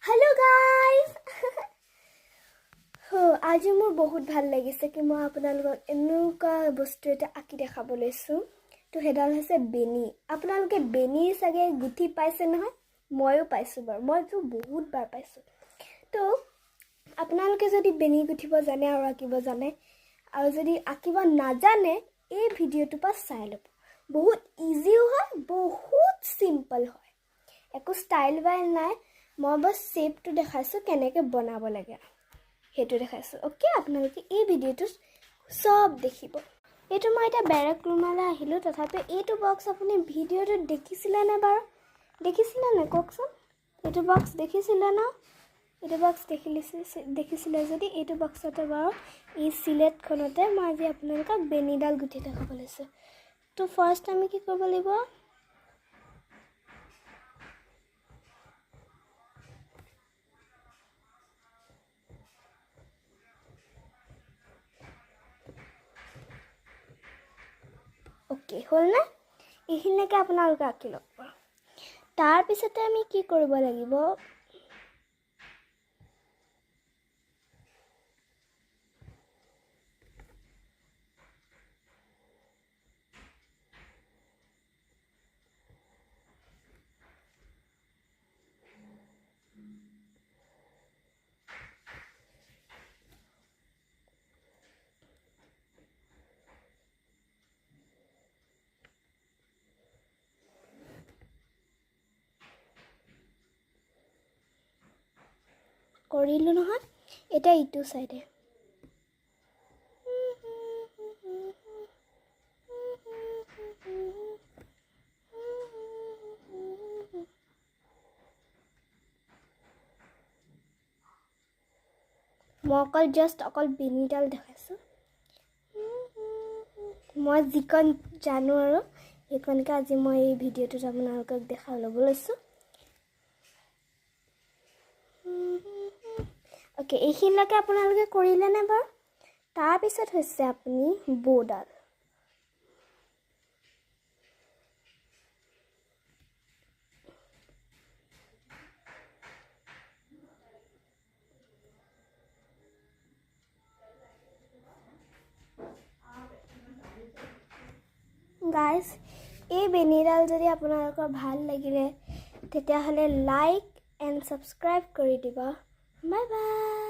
hello guys আজি মোৰ বহুত ভাল লাগিছে কি মই আপোনালোকক এনেকুৱা বস্তু এটা আঁকি দেখাব লৈছো তো হেডাল হৈছে বেনি আপোনালোকে বেনি সাগে গুঠি পাইছে নহয় ময়ো পাইছো বাৰ মইতো বহুত বাৰ পাইছো তো আপোনালোকে যদি বেনি গুঠিব জানে আৰু আঁকিব জানে আৰু যদি আঁকিব নাজানে এই ভিডিওটো পা চাই লব বহুত ইজি হয় বহুত সিম্পল হয় একো স্টাইল বাই নাই মই বস শেপটো দেখাইছো কেনেকৈ বনাব লাগে হেতু দেখাইছো ওকে আপোনালোকে এই ভিডিওটো সব দেখিব এটো মই এটা বেৰেক ৰুমালে আহিলো তথাপি এইটো বক্স আপুনি ভিডিওটো দেখিছিলে না বাৰ দেখিছিলে না ককচোন এইটো বক্স দেখিছিলে না এইটো বক্স দেখিছিলে যদি এইটো বক্সতে বাৰ এই সিলেট খনতে মই আজি আপোনালোকক বেনিডাল গুঠি দেখাব লৈছো তো ফাৰ্স্ট আমি কি কৰিব লাগিব ओके होल ना এইখিনিকে আপোনালোকে আঁকি লওক তাৰ পিছতে আমি কি কৰিব লাগিব কৰিলো নহয় এটা ইটো সাইডে মই অকল বেনিডাল দেখাইছো মই যিকন জানো আৰু সেইকনকে আজি মই এই ভিডিওটো আপোনালোকক দেখা ল'ব লৈছো ओके এইখিনিলৈকে আপোনালোকে কৰিলে নে বাৰ তাৰ পিছত হৈছে আপুনি বৰ্ডাৰ গাইস এই বেনিডাল যদি আপোনালোকৰ ভাল লাগিলে তেতিয়া হলে লাইক এণ্ড সাবস্ক্ৰাইব কৰি দিবা বাই বাই